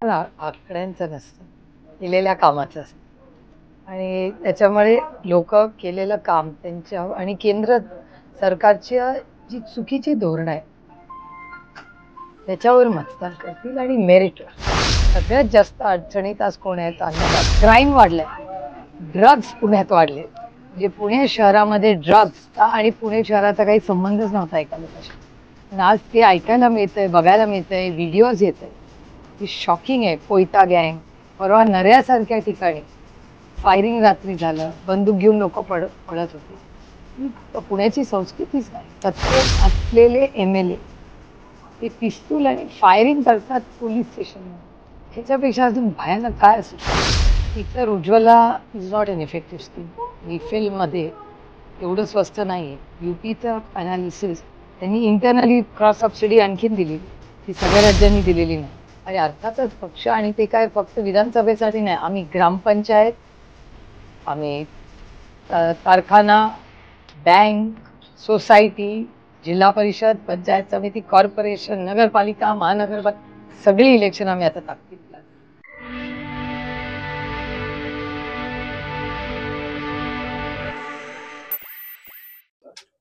पण आकड्यांचं नसतं, केलेल्या कामाचं असतं. आणि त्याच्यामुळे लोक केलेलं काम त्यांच्या आणि केंद्र सरकारची जी चुकीची धोरणं आहे त्याच्यावर मतदान करतील. आणि मेरिटवर सगळ्यात जास्त अडचणीत आज कोण आहेत? अन्नदाता. क्राईम वाढलाय, ड्रग्ज पुण्यात वाढले. म्हणजे पुणे शहरामध्ये ड्रग्ज आणि पुणे शहराचा काही संबंधच नव्हता एका लोकांशी, पण आज ते ऐकायला मिळतंय, बघायला मिळतंय, व्हिडिओज येत आहे. ही शॉकिंग आहे. कोयता गँग, परवा नऱ्यासारख्या ठिकाणी फायरिंग रात्री झालं, बंदूक घेऊन लोक पळत होते. ही पुण्याची संस्कृतीच नाही. सत्तेत असलेले MLA ते पिस्तूल आणि फायरिंग करतात पोलीस स्टेशनवर. ह्याच्यापेक्षा अजून भयानक काय असू शकतं? एक तर Ujjwala is not an effective scheme. रिफिलमध्ये एवढं स्वस्त नाही आहे. UPचं अनालिसिस त्यांनी इंटरनली क्रॉस सबसिडी आणखीन दिली, ती सगळ्या राज्यांनी दिलेली नाही. आणि अर्थातच पक्ष, आणि ते काय फक्त विधानसभेसाठी नाही, आम्ही ग्रामपंचायत, आम्ही कारखाना, बँक, सोसायटी, जिल्हा परिषद, पंचायत समिती, कॉर्पोरेशन, नगरपालिका, महानगरपालिका सगळी इलेक्शन आम्ही आता ताकदीत.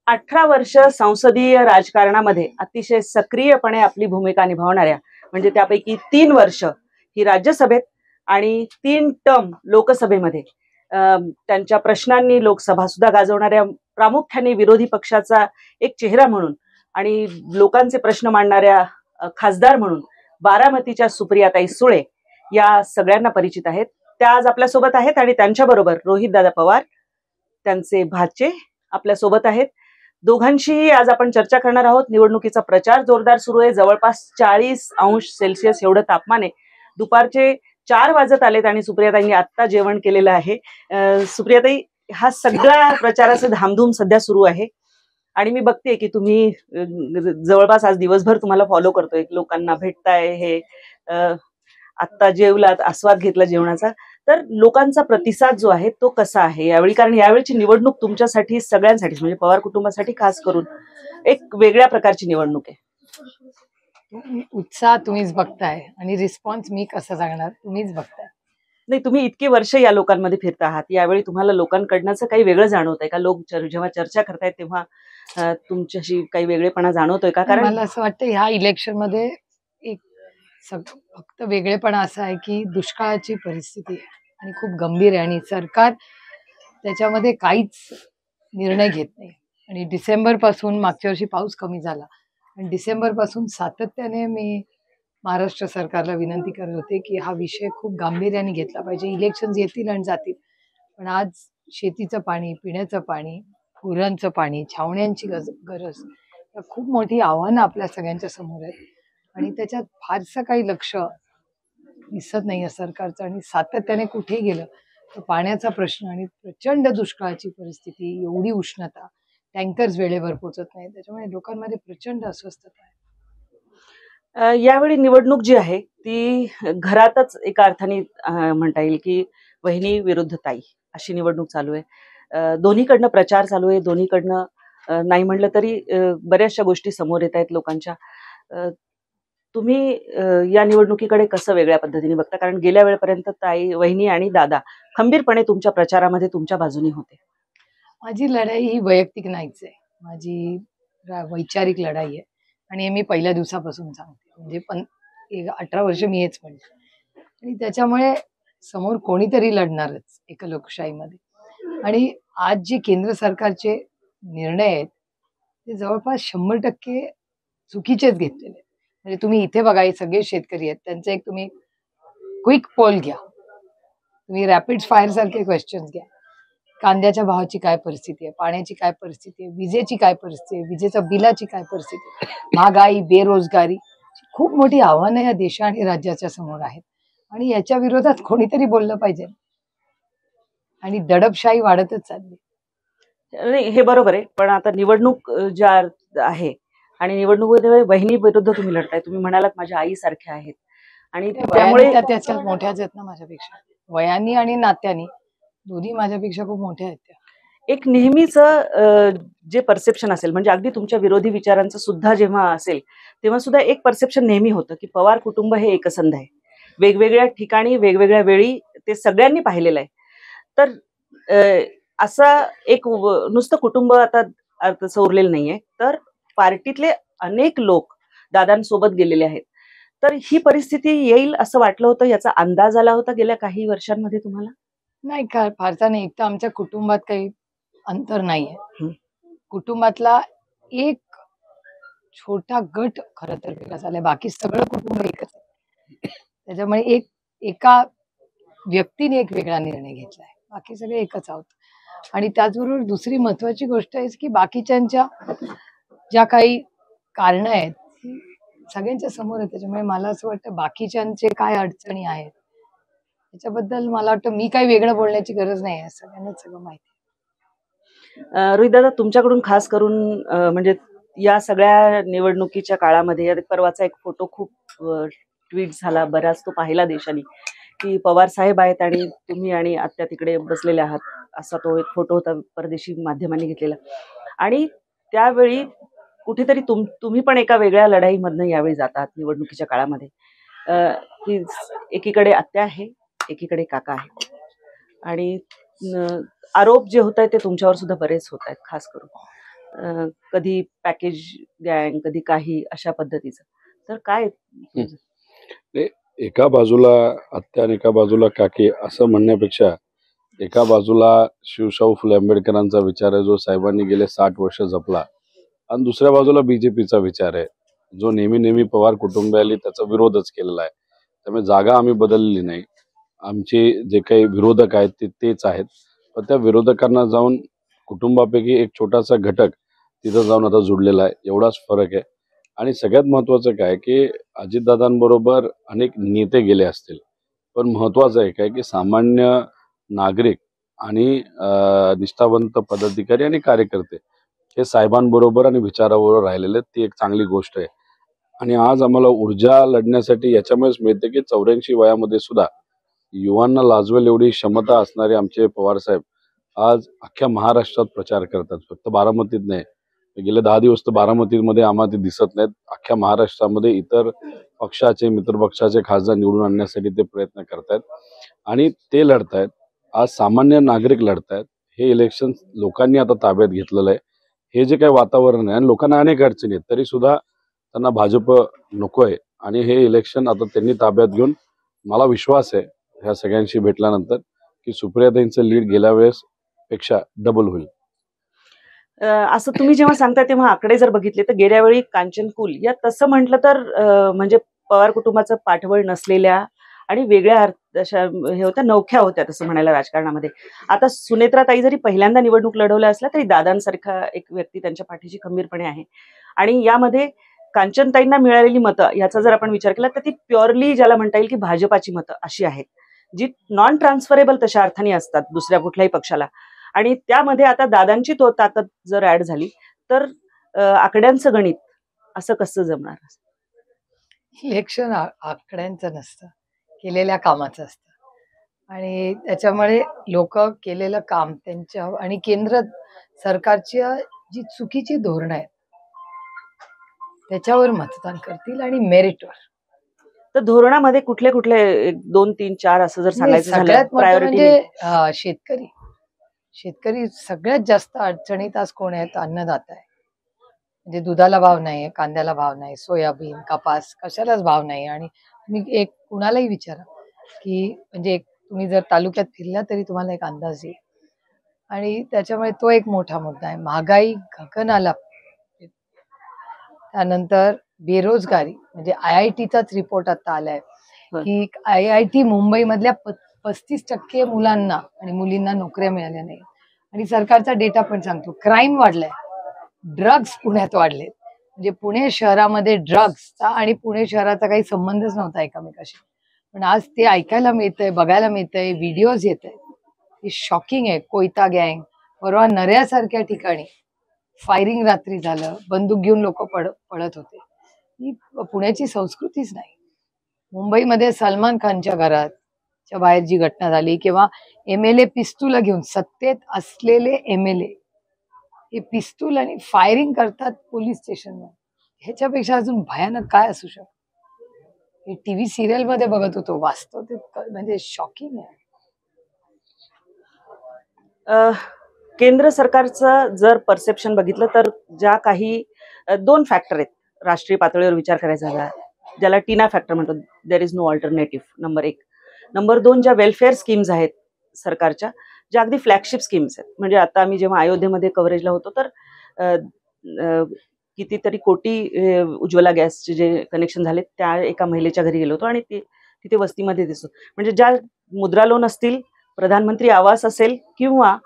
18 वर्ष संसदीय राजकारणामध्ये अतिशय सक्रियपणे आपली भूमिका निभावणाऱ्या, म्हणजे त्यापैकी 3 वर्ष ही राज्यसभेत आणि 3 टर्म लोकसभेमध्ये त्यांच्या प्रश्नांनी लोकसभा सुद्धा गाजवणाऱ्या, प्रामुख्याने विरोधी पक्षाचा एक चेहरा म्हणून आणि लोकांचे प्रश्न मांडणाऱ्या खासदार म्हणून बारामतीच्या सुप्रियाताई सुळे या सगळ्यांना परिचित आहेत. त्या आज आपल्यासोबत आहेत आणि त्यांच्याबरोबर रोहितदादा पवार, त्यांचे भाचे आपल्यासोबत आहेत. दोघांशीही आज आपण चर्चा करणार आहोत. निवडणुकीचा प्रचार जोरदार सुरू आहे. जवळपास 40°C एवढं तापमान आहे. दुपारचे 4 वाजत आलेत आणि सुप्रियाताईंनी आत्ता जेवण केलेलं आहे. सुप्रियाताई, हा सगळा प्रचाराचं धामधूम सध्या सुरू आहे आणि मी बघते की तुम्ही जवळपास आज दिवसभर तुम्हाला फॉलो करतोय, लोकांना भेटताय, हे आत्ता जेवलात, आस्वाद घेतला जेवणाचा, तर लोकांचा प्रतिसाद जो आहे तो कसा आहे यावेळी? कारण यावेळीची निवडणूक तुमच्यासाठी सगळ्यांसाठी, म्हणजे पवार कुटुंबासाठी खास करून एक वेगळ्या प्रकारची निवडणूक आहे. उत्साह तुम्हीच बघताय आणि रिस्पॉन्स मी कसा सांगणार, तुम्हीच बघताय. नाही, तुम्ही इतके वर्ष या लोकांमध्ये फिरता आहात, यावेळी तुम्हाला लोकांकडनं काही वेगळं जाणवतंय का? लोक जेव्हा चर्चा करतायत तेव्हा तुमच्याशी काही वेगळेपणा जाणवतोय का? कारण मला असं वाटतं ह्या इलेक्शन मध्ये एक फक्त वेगळेपणा असा आहे की दुष्काळाची परिस्थिती आहे आणि खूप गंभीर आहे आणि सरकार त्याच्यामध्ये काहीच निर्णय घेत नाही. आणि डिसेंबर पासून, मागच्या वर्षी पाऊस कमी झाला आणि डिसेंबर पासून सातत्याने मी महाराष्ट्र सरकारला विनंती करत होते की हा विषय खूप गांभीर्याने घेतला पाहिजे. इलेक्शन येतील आणि जातील, पण आज शेतीचं पाणी, पिण्याचं पाणी, गुरांचं पाणी, छावण्यांची गरज, खूप मोठी आव्हानं आपल्या सगळ्यांच्या समोर आहेत आणि त्याच्यात फारसं काही लक्ष दिसत नाही सरकारचं. आणि सातत्याने कुठे गेलं तर पाण्याचा प्रश्न आणि प्रचंड दुष्काळाची परिस्थिती, एवढी उष्णता, टँकर्स वेळेवर पोहोचत नाही, त्याच्यामुळे लोकांमध्ये प्रचंड अस्वस्थता आहे. यावेळी निवडणूक जी आहे ती घरातच एका अर्थाने म्हणता येईल की वहिनी विरुद्ध ताई अशी निवडणूक चालू आहे. दोन्हीकडनं प्रचार चालू आहे, दोन्हीकडनं नाही म्हणलं तरी बऱ्याचशा गोष्टी समोर येत आहेत लोकांच्या. तुम्ही या निवडणुकीकडे कसं वेगळ्या पद्धतीने बघता? कारण गेल्या वेळेपर्यंत ताई, वहिनी आणि दादा खंबीरपणे तुमच्या प्रचारामध्ये तुमच्या बाजूने होते. माझी लढाई ही वैयक्तिक नाहीच आहे, माझी वैचारिक लढाई आहे आणि हे मी पहिल्या दिवसापासून सांगते. म्हणजे 18 वर्ष मी हेच म्हणते आणि त्याच्यामुळे समोर कोणीतरी लढणारच एका लोकशाहीमध्ये. आणि आज जे केंद्र सरकारचे निर्णय आहेत ते जवळपास 100% चुकीचेच घेतलेले. म्हणजे तुम्ही इथे बघा, हे सगळे शेतकरी आहेत, त्यांचं एक तुम्ही क्विक पोल घ्या, तुम्ही रॅपिड फायर सारखे क्वेश्चन्स घ्या. कांद्याच्या भावाची काय परिस्थिती आहे, पाण्याची काय परिस्थिती आहे, विजेची काय परिस्थिती आहे, विजेच्या बिलाची काय परिस्थिती आहे, महागाई, बेरोजगारी, खूप मोठी आव्हानं या देश आणि राज्याच्या समोर आहेत आणि याच्या विरोधात कोणीतरी बोललं पाहिजे. आणि दडपशाही वाढतच चालली. नाही, हे बरोबर आहे, पण आता निवडणूक ज्या आहे आणि निवडणुकीमध्ये वहिनी विरुद्ध तुम्ही लढताय. तुम्ही म्हणालात माझ्या आई सारख्या आहेत आणि त्यामुळे त्याच्यात मोठ्याच आहेत ना माझ्यापेक्षा, वयानी आणि नात्यानी दोन्ही माझ्यापेक्षा खूप मोठ्या आहेत त्या. एक नेहमीच जे परसेप्शन असेल, म्हणजे अगदी तुमच्या विरोधी विचारांचं सुद्धा जेव्हा असेल तेव्हा सुद्धा एक परसेप्शन नेहमी होतं की पवार कुटुंब हे एकसंध आहे वेगवेगळ्या ठिकाणी वेगवेगळ्या वेळी ते सगळ्यांनी पाहिलेलं आहे. तर असा एक नुसतं कुटुंब आता अर्थाचं उरलेलं नाहीये, तर पार्टीतले अनेक लोक दादांसोबत गेलेले आहेत. तर ही परिस्थिती येईल असं वाटलं होतं, याचा अंदाज आला होता गेल्या काही वर्षांमध्ये तुम्हाला? नाही का फारसा नाही. एक तर आमच्या कुटुंबात काही अंतर नाहीये. हं. कुटुंबातला एक छोटा गट खरं तर वेगळा झालाय. बाकी सगळं कुटुंब एकच आहे. त्याच्यामुळे एका व्यक्तीने एक वेगळा निर्णय घेतलाय. बाकी सगळे एकच आहोत. आणि त्याचबरोबर दुसरी महत्वाची गोष्ट आहे की बाकीच्यांच्या ज्या काही कारणं आहेत ती सगळ्यांच्या समोर आहे. त्याच्यामुळे मला असं वाटतं बाकीच्यांचे काय अडचणी आहेत त्याच्याबद्दल मला वाटतं मी काही वेगळं बोलण्याची गरज नाही आहे. सगळ्यांनाच सगळं माहिती आहे. रोहित दादा, तुमच्याकडून खास करून म्हणजे या सगळ्या निवडणुकीच्या काळामध्ये परवाचा एक फोटो खूप ट्विट झाला, बराच तो पाहिला देशाने, की पवार साहेब आहेत आणि तुम्ही आणि आत्या तिकडे बसलेले आहात, असा तो एक फोटो होता परदेशी माध्यमांनी घेतलेला. आणि त्यावेळी कुठेतरी तुम्ही पण एका वेगळ्या लढाईमधनं यावेळी जातात निवडणुकीच्या काळामध्ये. की एकीकडे आत्या आहे, एकीकडे काका आहे, आणि आरोप जे होत आहेत ते तुमच्यावर सुद्धा बरेच होत आहेत, खास करून कधी पॅकेज गँग, कधी काही अशा पद्धतीचं. तर काय एका बाजूला आत्या आणि एका बाजूला काकी असं म्हणण्यापेक्षा एका बाजूला शिवशाहू फुले आंबेडकरांचा विचार आहे जो साहेबांनी गेले 60 वर्ष जपला, आणि दुसऱ्या बाजूला बीजेपीचा विचार आहे जो नेहमी नेहमी पवार कुटुंबियांनी त्याचा विरोधच केलेला आहे. त्यामुळे जागा आम्ही बदललेली नाही. आमचे जे काही विरोधक आहेत ते तेच आहेत, पण त्या विरोधकांना जाऊन कुटुंबापैकी एक छोटासा घटक तिथं जाऊन आता जुडलेला आहे, एवढाच फरक आहे. आणि सगळ्यात महत्त्वाचं काय की अजितदादांबरोबर अनेक नेते गेले असतील, पण महत्त्वाचं आहे काय की सामान्य नागरिक आणि निष्ठावंत पदाधिकारी आणि कार्यकर्ते हे साहेबांबरोबर आणि विचाराबरोबर राहिलेले, ती एक चांगली गोष्ट आहे. आणि आज आम्हाला ऊर्जा लढण्यासाठी याच्यामुळेच मिळते की 84 वयामध्ये सुद्धा युवांना लाजवेल एवढी क्षमता असणारे आमचे पवार साहेब आज अख्ख्या महाराष्ट्रात प्रचार करतात. फक्त बारामतीत नाही, गेले 10 दिवस तर बारामतीमध्ये आम्हाला ते दिसत नाहीत. अख्ख्या महाराष्ट्रामध्ये इतर पक्षाचे, मित्रपक्षाचे खासदार निवडून आणण्यासाठी ते प्रयत्न करतायत आणि ते लढतायत. आज सामान्य नागरिक लढतायत. हे इलेक्शन लोकांनी आता ताब्यात घेतलेलं आहे. हे जे काही वातावरण आहे, आणि लोकांना अनेक अडचणी आहेत, तरी सुद्धा त्यांना भाजप नको आहे, आणि हे इलेक्शन आता त्यांनी ताब्यात घेऊन मला विश्वास आहे ह्या सगळ्यांशी भेटल्यानंतर की सुप्रियाताईंचं लीड गेल्या वेळेस पेक्षा डबल होईल. असं तुम्ही जेव्हा सांगता तेव्हा आकडे जर बघितले तर गेल्या वेळी कांचन कुल या तसं म्हटलं तर म्हणजे पवार कुटुंबाचं पाठबळ नसलेल्या आणि वेगळ्या अशा हे होत्या, नवख्या होत्या तसं म्हणायला राजकारणामध्ये. आता सुनेत्राताई जरी पहिल्यांदा निवडणूक लढवल्या असल्या तरी दादांसारखा एक व्यक्ती त्यांच्या पाठीशी खंबीरपणे आहे. आणि यामध्ये कांचनताईंना मिळालेली मतं याचा जर आपण विचार केला तर ती प्युअरली ज्याला म्हणता येईल की भाजपाची मतं अशी आहेत, जी नॉन ट्रान्सफरेबल तशा अर्थाने असतात दुसऱ्या कुठल्याही पक्षाला. आणि त्यामध्ये आता दादांची तो ताकद जर ऍड झाली तर आकड्यांचं गणित असं कसं जमणार? इलेक्शन आकड्यांचं नसतं, केलेल्या कामाचं असतं. आणि त्याच्यामुळे लोक केलेलं काम त्यांच्या आणि केंद्र सरकारची जी चुकीची धोरणं आहेत त्याच्यावर मतदान करतील आणि मेरिटवर. तर धोरणामध्ये कुठले कुठले 1, 2, 3, 4 असं जर सांगायचं झालं सगळ्यात मोठं प्रायोरिटी? म्हणजे शेतकरी सगळ्यात जास्त अडचणीत आज कोण आहे? अन्नदाता आहे. म्हणजे दुधाला भाव नाही, कांद्याला भाव नाही, सोयाबीन, कपास कशालाच भाव नाही. आणि तुम्ही एक कुणालाही विचारा की म्हणजे तुम्ही जर तालुक्यात फिरला तरी तुम्हाला एक अंदाज येईल. आणि त्याच्यामुळे तो एक मोठा मुद्दा आहे. महागाई गगनाला. त्यानंतर बेरोजगारी, म्हणजे IITचाच रिपोर्ट आता आलाय की IIT मुंबई मधल्या 35% मुलांना आणि मुलींना नोकऱ्या मिळाल्या नाही. आणि सरकारचा डेटा पण सांगतो क्राईम वाढलाय, ड्रग्ज पुण्यात वाढले. म्हणजे पुणे शहरामध्ये ड्रग्जचा आणि पुणे शहराचा काही संबंधच नव्हता एकमेकाशी, पण आज ते ऐकायला मिळतंय, बघायला मिळतंय, व्हिडिओज येत आहेत. हे शॉकिंग आहे. कोयता गँग, परवा नऱ्यासारख्या ठिकाणी फायरिंग रात्री झालं, बंदूक घेऊन लोक पळत होते. ही पुण्याची संस्कृतीच नाही. मुंबईमध्ये सलमान खानच्या घराच्या बाहेर जी घटना झाली, किंवा MLA पिस्तूल घेऊन, सत्तेत असलेले MLA हे पिस्तूल आणि फायरिंग करतात पोलीस स्टेशनवर, ह्याच्यापेक्षा अजून भयानक काय असू शकतं? टीव्ही सिरियल मध्ये बघत होतो, वास्तव ते म्हणजे शॉकिंग आहे. केंद्र सरकारचं जर परसेप्शन बघितलं तर ज्या काही दोन फॅक्टर आहेत राष्ट्रीय पातळीवर विचार करायचा झाला, ज्याला टीना फॅक्टर म्हणतो, there is no alternative, number एक. नंबर दोन, ज्या वेलफेअर स्कीम्स आहेत सरकारच्या, ज्या अगदी फ्लॅगशिप स्कीम्स आहेत. म्हणजे आता आम्ही जेव्हा अयोध्येमध्ये कव्हरेजला होतो तर कितीतरी कोटी उज्ज्वला गॅसचे जे कनेक्शन झाले त्या एका महिलेच्या घरी गेलो होतो आणि तिथे वस्तीमध्ये दिसतो. म्हणजे ज्या मुद्रा लोन असतील, प्रधानमंत्री आवास असेल किंवा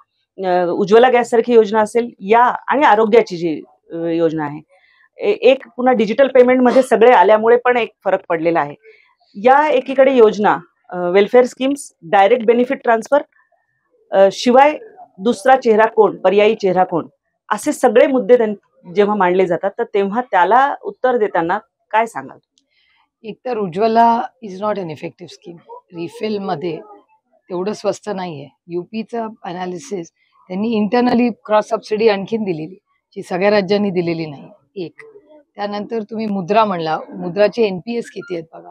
उज्ज्वला गॅस सारखी योजना असेल, या आणि आरोग्याची जी योजना आहे, एक पुन्हा डिजिटल पेमेंटमध्ये सगळे आल्यामुळे पण एक फरक पडलेला आहे. या एकीकडे योजना, welfare schemes, direct benefit transfer, शिवाय दुसरा चेहरा कोण, पर्यायी चेहरा कोण, असे सगळे मुद्दे जेव्हा मांडले जातात तर तेव्हा त्याला उत्तर देताना काय सांगाल? एकतर Ujjwala is not an effective scheme. Refill मध्ये तेवढं स्वस्त नाहीये. युपीचं अनालिसिस त्यांनी इंटरनली क्रॉस सबसिडी आणखीन दिलेली, जी सगळ्या राज्यांनी दिलेली नाही. एक. त्यानंतर तुम्ही मुद्रा म्हणला, मुद्राचे एनपीएस किती आहेत बघा.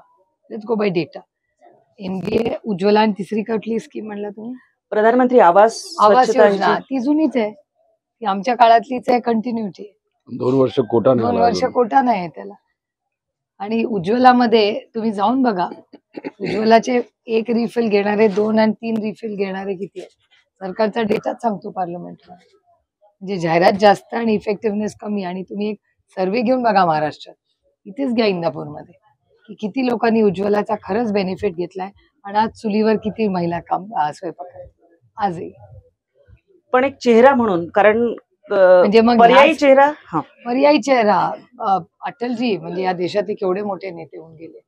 Let's go bye data. NDA, Ujjwala आणि तिसरी कुठली स्कीम म्हणला तुम्ही? प्रधानमंत्री आवास योजना. ती जुनीच आहे, ती आमच्या काळातलीच आहे, कंटिन्युटी. 2 वर्ष कोटा नाही 2 आला वर्ष अजून. कोटा नाही त्याला. आणि उज्ज्वलामध्ये तुम्ही जाऊन बघा, उज्ज्वलाचे 1 रिफिल घेणारे, 2 आणि 3 रिफिल घेणारे किती आहे. सरकारचा डेटाच सांगतो पार्लमेंटला. म्हणजे जाहिरात जास्त आणि इफेक्टिव्हनेस कमी. आणि तुम्ही एक सर्वे घेऊन बघा महाराष्ट्रात, इथेच घ्या इंदापूरमध्ये, की किती लोकांनी उज्ज्वलाचा खरंच बेनिफिट घेतलाय आणि आज चुलीवर किती महिला स्वयंपाक करतात आजही. पण एक चेहरा म्हणून, कारण म्हणजे मग पर्यायी चेहरा, पर्यायी चेहरा अटलजी, म्हणजे या देशातले केवढे मोठे नेते होऊन गेले.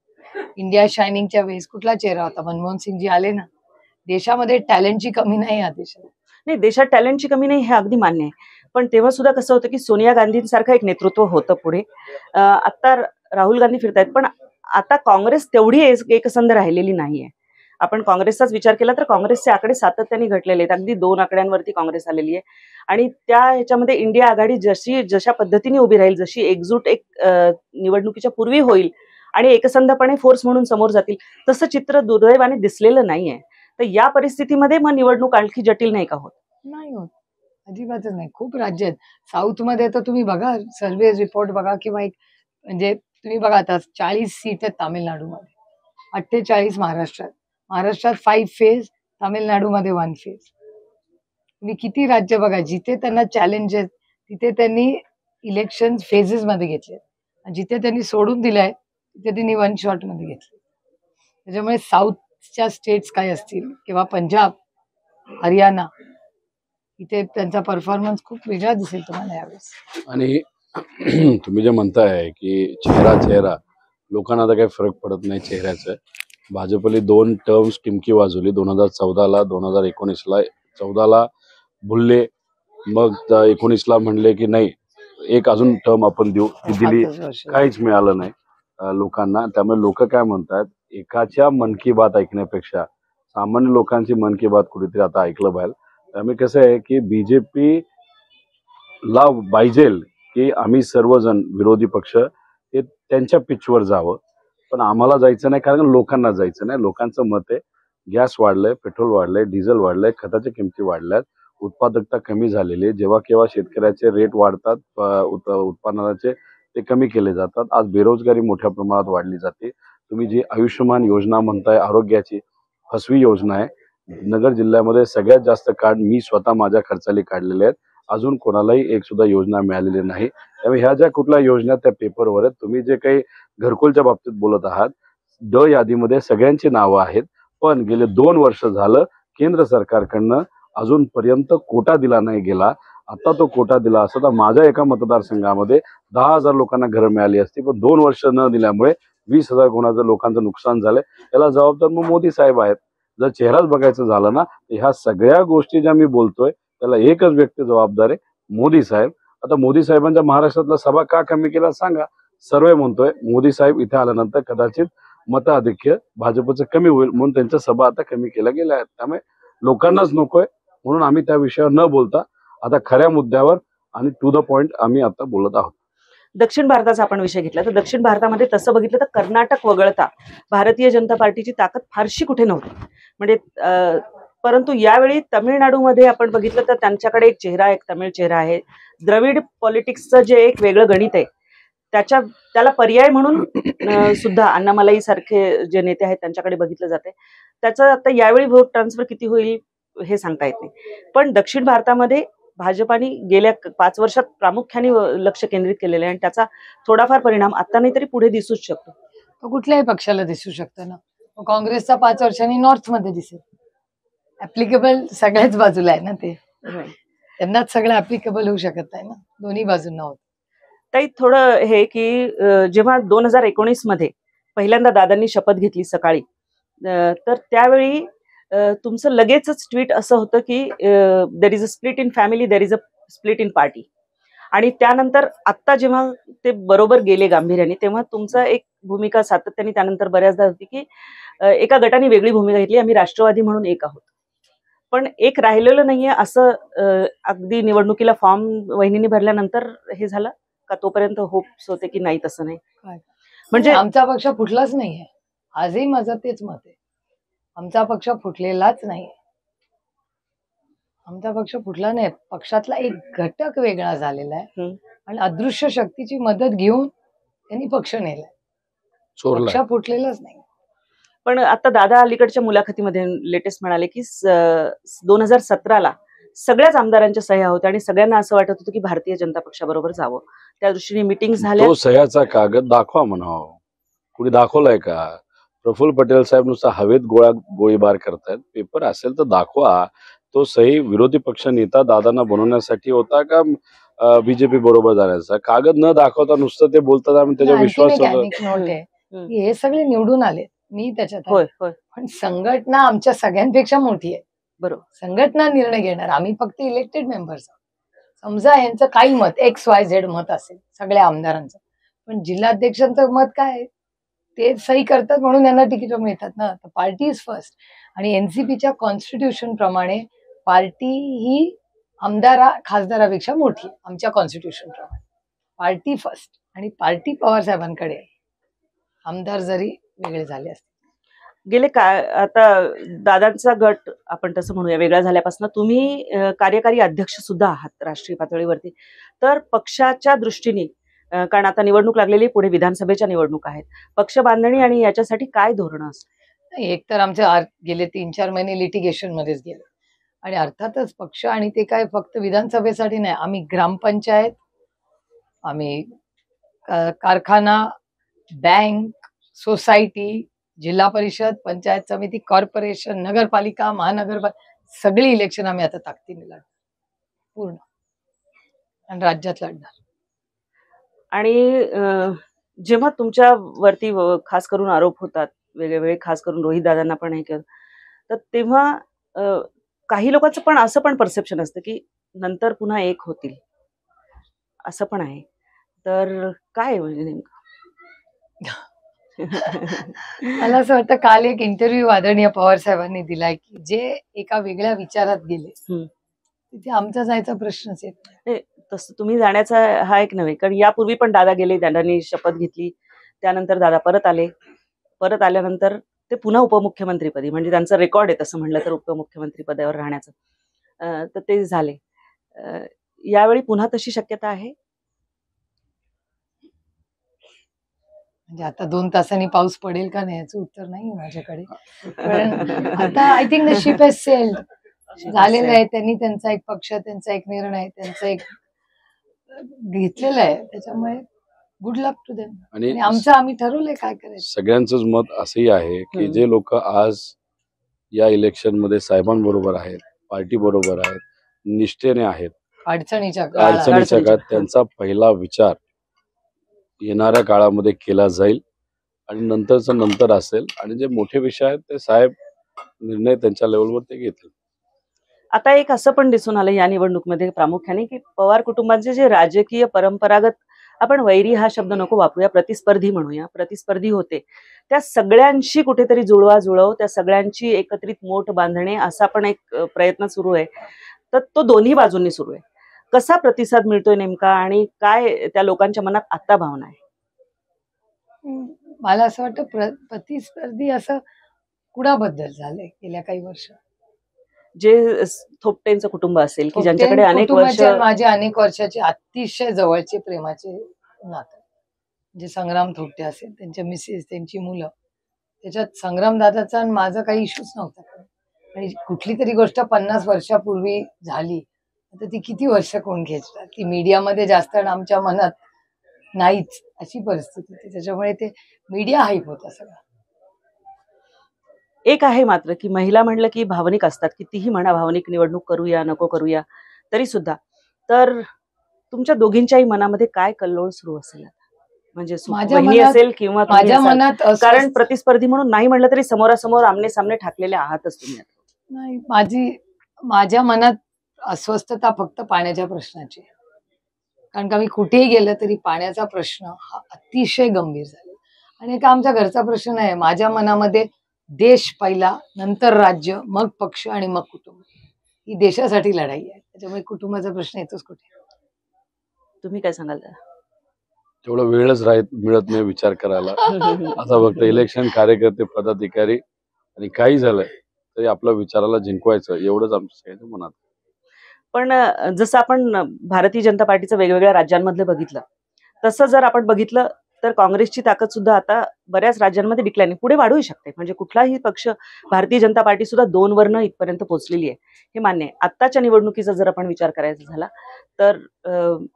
इंडिया शायनिंगच्या वेळेस कुठला चेहरा होता? मनमोहन सिंगजी आले ना. देशामध्ये टॅलेंटची कमी नाही या देशात. नाही, देशात टॅलेंटची कमी नाही हे अगदी मान्य आहे. पण तेव्हा सुद्धा कसं होतं की सोनिया गांधींसारखं एक नेतृत्व होतं पुढे. आता राहुल गांधी फिरतायत, पण आता काँग्रेस तेवढी एकसंध राहिलेली नाहीये. आपण काँग्रेसचाच विचार केला तर काँग्रेसचे आकडे सातत्याने घटलेले आहेत. अगदी 2 आकड्यांवरती काँग्रेस आलेली आहे. आणि त्या ह्याच्यामध्ये इंडिया आघाडी जशा पद्धतीने उभी राहील, जशी एकजूट एक निवडणुकीच्या पूर्वी होईल आणि एकसंधपणे फोर्स म्हणून समोर जातील, तसं चित्र दुर्दैवाने दिसलेलं नाहीये. तर या परिस्थितीमध्ये मग निवडणूक आणखी जटिल नाही का होत? नाही होत, अजिबातच नाही. खूप राज्य आहेत साऊथ मध्ये, तर तुम्ही बघा सर्वे रिपोर्ट बघा, किंवा एक म्हणजे तुम्ही बघा आता 40 सीट आहेत तामिळनाडूमध्ये, 48 महाराष्ट्रात 5 फेज, तामिळनाडूमध्ये 1 फेज. तुम्ही किती राज्य बघा, जिथे त्यांना चॅलेंज आहेत तिथे त्यांनी इलेक्शन फेजेस मध्ये घेतले, जिथे त्यांनी सोडून दिलंय तिथे त्यांनी 1 शॉट मध्ये घेतले. त्याच्यामुळे साऊथच्या स्टेट्स काय असतील किंवा पंजाब, हरियाणा, इथे त्यांचा परफॉर्मन्स खूप वेगळा दिसेल तुम्हाला यावेळेस. आणि तुम्ही जे म्हणताय की चेहरा लोकांना आता काही फरक पडत नाही चेहऱ्याचं. भाजपने 2 टर्म्स टिमकी वाजवली, 2014ला, 2019ला. 14ला भुलले, मग 19ला म्हणले की नाही एक अजून टर्म आपण देऊ, ती दिली, 7 वर्ष. काहीच मिळालं नाही लोकांना. त्यामुळे लोक काय म्हणतात, एकाच्या मन की बात ऐकण्यापेक्षा सामान्य लोकांची मन की बात कुठेतरी आता ऐकलं पाहिजे. त्यामुळे कसं आहे की बीजेपी ला पाहिजेल की आम्ही सर्वजण विरोधी पक्ष हे त्यांच्या पिचवर जावं, पण आम्हाला जायचं नाही, कारण लोकांना जायचं नाही. लोकांचं मत आहे गॅस वाढलंय, पेट्रोल वाढलंय, डिझेल वाढलंय, खताच्या किमती वाढल्यात, उत्पादकता कमी झालेली आहे. जेव्हा केव्हा शेतकऱ्याचे रेट वाढतात, उत्पादनाचे ते कमी केले जातात. आज बेरोजगारी मोठ्या प्रमाणात वाढली जाते. तुम्ही जी आयुष्यमान योजना म्हणताय, आरोग्याची फसवी योजना आहे. नगर जिल्ह्यामध्ये सगळ्यात जास्त कार्ड मी स्वतः माझ्या खर्चाली काढलेले आहेत. अजून कोणालाही एक सुद्धा योजना मिळालेली नाही. त्यामुळे ह्या ज्या कुठल्या योजना त्या पेपरवर आहेत. तुम्ही जे काही घरकुलच्या बाबतीत बोलत आहात, ड यादीमध्ये सगळ्यांची नावं आहेत, पण गेले 2 वर्ष झालं केंद्र सरकारकडनं अजूनपर्यंत कोटा दिला नाही गेला. आता तो कोटा दिला असता तर माझ्या एका मतदारसंघामध्ये 10,000 लोकांना घरं मिळाली असती, पण 2 वर्ष न दिल्यामुळे 20,000 कोणाचं लोकांचं नुकसान झालंय. याला जबाबदार मग मोदी साहेब आहेत. जर चेहराच बघायचं झालं ना, तर ह्या सगळ्या गोष्टी ज्या मी बोलतोय त्याला एकच व्यक्ती जबाबदार आहे, मोदी साहेब. आता मोदी साहेबांच्या महाराष्ट्रातला सभा का कमी केला सांगा? सर्वे म्हणतोय मोदी साहेब इथे आल्यानंतर कदाचित मताधिक्य भाजपचं कमी होईल, म्हणून त्यांच्या सभा आता कमी केल्या गेल्या आहेत. त्यामुळे लोकांनाच नकोय, म्हणून आम्ही त्या विषयावर न बोलता आता खऱ्या मुद्द्यावर आणि टू द पॉइंट आम्ही आता बोलत आहोत. दक्षिण भारताचा आपण विषय घेतला तर दक्षिण भारतामध्ये तसं बघितलं तर कर्नाटक वगळता भारतीय जनता पार्टीची ताकद फारशी कुठे नव्हती. म्हणजे परंतु यावेळी तामिळनाडूमध्ये आपण बघितलं तर त्यांच्याकडे एक चेहरा, एक तमिळ चेहरा आहे. द्रविड पॉलिटिक्सचं जे एक वेगळं गणित आहे त्याला पर्याय म्हणून सुद्धा अण्णामलाई सारखे जे नेते आहेत त्यांच्याकडे बघितलं जाते. त्याचं आता यावेळी व्होट ट्रान्सफर किती होईल हे सांगता येत नाही. पण दक्षिण भारतामध्ये भाजपाने गेल्या 5 वर्षात प्रामुख्याने लक्ष केंद्रित केलेलं आहे आणि त्याचा थोडाफार परिणाम आता नाही तरी पुढे दिसूच शकतो. तो कुठल्याही पक्षाला दिसू शकतो ना. काँग्रेसचा 5 वर्षांनी नॉर्थ मध्ये दिसेल. ऍप्लिकेबल सगळ्याच बाजूला आहे ना ते. त्यांनाच सगळं ऍप्लिकेबल होऊ शकत नाही ना, दोन्ही बाजूंना होत. ताई थोडं हे की जेव्हा 2019 मध्ये पहिल्यांदा दादांनी शपथ घेतली सकाळी, तर त्यावेळी तुमचं लगेचच ट्विट असं होतं की there is a split in family, there is a split in party. आणि त्यानंतर आत्ता जेव्हा ते बरोबर गेले गांभीर्याने तेव्हा तुमचं एक भूमिका सातत्याने त्यानंतर बऱ्याचदा होती की एका गटाने वेगळी भूमिका घेतली, आम्ही राष्ट्रवादी म्हणून एक आहोत. पण एक राहिलेलं नाहीये असं अगदी निवडणुकीला फॉर्म वहिनीने भरल्यानंतर हे झालं का? तोपर्यंत होप्स होते की नाही तसं नाही? म्हणजे आमचा पक्ष फुटलाच नाहीये. आजही माझं तेच मत आहे, आमचा पक्ष फुटलेलाच नाही. आमचा पक्ष फुटला नाही. पक्षातला एक घटक वेगळा झालेला आहे आणि अदृश्य शक्तीची मदत घेऊन त्यांनी पक्ष नेलाय. पक्ष फुटलेलाच नाही. पण आता दादा अलीकडच्या मुलाखतीमध्ये लेटेस्ट म्हणाले की 2017ला सगळ्याच आमदारांच्या सह्या होत्या आणि सगळ्यांना असं वाटत होतं की भारतीय जनता पक्षाबरोबर जावं. त्या दृष्टीने मीटिंग झाल्या. तो सह्याचा कागद दाखवा म्हणावं. कुणी दाखवलाय का? प्रफुल्ल पटेल साहेब नुसता हवेत गोळीबार करतायत. पेपर असेल तर दाखवा. तो सही विरोधी पक्ष नेता दादांना बनवण्यासाठी होता का बीजेपी बरोबर जाण्याचा? कागद न दाखवता नुसतं ते बोलतात आणि त्याच्या विश्वास हे सगळे निवडून आले, मी त्याच्यात. होय होय. पण संघटना आमच्या सगळ्यांपेक्षा मोठी आहे. बरोबर. संघटना निर्णय घेणार, आम्ही फक्त इलेक्टेड मेंबर्स आहोत. समजा यांचं काही मत XYZ मत असेल सगळ्या आमदारांचं, पण जिल्हाध्यक्षांचं मत काय ते सही करतात म्हणून यांना तिकीट मिळतात ना. Party is first. आणि एनसीपीच्या कॉन्स्टिट्यूशन प्रमाणे पार्टी ही खासदारापेक्षा मोठी आहे. आमच्या कॉन्स्टिट्यूशन प्रमाणे पार्टी फर्स्ट आणि पार्टी पवार साहेबांकडे आहे. आमदार जरी वेगळे झाले असते. गेले काय आता दादांचा गट आपण तसं म्हणूया वेगळा झाल्यापासून तुम्ही कार्यकारी अध्यक्ष सुद्धा आहात राष्ट्रीय पातळीवरती. तर पक्षाच्या दृष्टीने कारण आता निवडणूक लागलेली, पुढे विधानसभेच्या निवडणूक आहेत, पक्ष बांधणी आणि याच्यासाठी काय धोरण असतं? एक तर आमचे गेले 3-4 महिने लिटिगेशन मध्येच गेले आणि अर्थातच पक्ष आणि ते काय फक्त विधानसभेसाठी नाही, आम्ही ग्रामपंचायत, आम्ही कारखाना, बँक, सोसायटी, जिल्हा परिषद, पंचायत समिती, कॉर्पोरेशन, नगरपालिका, महानगरपालिका सगळी इलेक्शन आम्ही आता ताकदीने लढणार पूर्ण आणि राज्यात लढणार. आणि जेव्हा तुमच्या वरती खास करून आरोप होतात वेगवेगळे, खास करून रोहित दादांना पण हे केलं, तर तेव्हा काही लोकांचं पण असं पण परसेप्शन असतं की नंतर पुन्हा एक होतील, असं पण आहे. तर काय म्हणजे नेमकं? मला असं वाटतं काल एक इंटरव्ह्यू आदरणीय पवार साहेबांनी दिलाय की जे एका वेगळ्या विचारात गेले तिथे आमचा जायचा प्रश्नच येत नाही. तसं तुम्ही जाण्याचा हा एक नव्हे, कारण यापूर्वी पण दादा गेले, दादांनी शपथ घेतली, त्यानंतर दादा परत आले, परत आल्यानंतर ते पुन्हा उपमुख्यमंत्रीपदी, म्हणजे त्यांचं रेकॉर्ड आहे तसं म्हणलं तर उपमुख्यमंत्री पदावर राहण्याचं, तर ते झाले. यावेळी पुन्हा तशी शक्यता आहे? म्हणजे आता 2 तासांनी पाऊस पडेल का नाही याचं उत्तर नाही माझ्याकडे. पण आता I think the ship has sailed झालेलं आहे. त्यांनी त्यांचा एक पक्ष, त्यांचा एक निर्णय, त्यांचा एक घेतलेला आहे. त्याच्यामुळे गुड लक टू देम. आणि आमचं आम्ही ठरवलंय काय करायचं. सगळ्यांचंच मत असंही आहे की जे लोक आज या इलेक्शन मध्ये साहेबांबरोबर आहेत, पार्टी बरोबर आहेत, निष्ठेने आहेत, अडचणीच्या काळात त्यांचा पहिला विचार येणाऱ्या काळामध्ये केला जाईल आणि नंतरचं नंतर असेल. आणि जे मोठे विषय आहेत ते साहेब निर्णय त्यांच्या लेवलवर ते घेतील. आता एक असं पण दिसून आलं या निवडणुकीमध्ये प्रामुख्याने की पवार कुटुंबाचे जे राजकीय परंपरागत, आपण वैरी हा शब्द नको वापरूया, प्रतिस्पर्धी म्हणूया, प्रतिस्पर्धी होते, त्या सगळ्यांशी कुठेतरी जुळवाजुळव, त्या सगळ्यांची एकत्रित मोठ बांधणे असा पण एक प्रयत्न सुरू आहे. तर तो दोन्ही बाजूंनी सुरू आहे. कसा प्रतिसाद मिळतोय नेमका आणि काय त्या लोकांच्या मनात आता भावना आहे? मला असं वाटतं प्रतिस्पर्धी असं कुणाबद्दल झालंय गेल्या काही वर्ष. जे थोपटेंचं कुटुंब असेल की ज्यांच्याकडे अनेक वर्ष कुटुंबाचे माझे अनेक वर्षाचे अतिशय जवळचे प्रेमाचे नाते, म्हणजे संग्राम थोपटे असेल, त्यांच्या मिसेस, त्यांची मुलं, त्याच्यात संग्राम दादाचा आणि माझा काही इश्यूच नव्हता. आणि कुठली तरी गोष्ट 50 वर्षापूर्वी झाली तर ती किती वर्ष कोण घेतलं, ती मीडियामध्ये जास्त आणि आमच्या मनात नाहीच, अशी परिस्थिती होती. त्याच्यामुळे ते मीडिया हाईप होता सगळा. एक आहे मात्र की महिला म्हणलं की भावनिक असतात, कितीही म्हणा भावनिक निवडणूक करूया नको करूया तरी सुद्धा. तर तुमच्या दोघींच्याही मनामध्ये काय कल्लोळ सुरू असेल आता? म्हणजे माझ्या वहिनी मनात- असेल किंवा तुम्ही माझ्या असाल. मनात कारण प्रतिस्पर्धी म्हणून नाही म्हणलं तरी समोरासमोर आमने सामने ठाकलेले आहातच तुम्ही आता. नाही, माझ्या मनात अस्वस्थता फक्त पाण्याच्या प्रश्नाची आहे. कारण का मी कुठेही गेलं तरी पाण्याचा प्रश्न हा अतिशय गंभीर झाला आणि एक आमचा घरचा प्रश्न आहे. माझ्या मनामध्ये देश पहिला, नंतर राज्य, मग पक्ष आणि मग कुटुंब. ही देशासाठी लढाई आहे. त्याच्यामुळे कुटुंबाचा प्रश्न येतोच कुठे. तुम्ही काय सांगाल त्याला? तेवढं वेळच मिळत नाही विचार करायला. आता फक्त इलेक्शन, कार्यकर्ते, पदाधिकारी आणि काही झालंय तरी आपल्या विचाराला जिंकवायचं एवढंच आमच्या सगळ्यांच्या मनात. पण जसं आपण भारतीय जनता पार्टीचं वेगवेगळ्या राज्यांमधलं बघितलं, तसं जर आपण बघितलं तर काँग्रेसची ताकद सुद्धा आता बऱ्याच राज्यांमध्ये डिक्लाइन पुढे वाढूही शकते. म्हणजे कुठलाही पक्ष, भारतीय जनता पार्टी सुद्धा 2 वरनं इथपर्यंत पोहोचलेली आहे, हे मान्य आहे. आत्ताच्या निवडणुकीचा जर आपण विचार करायचा झाला तर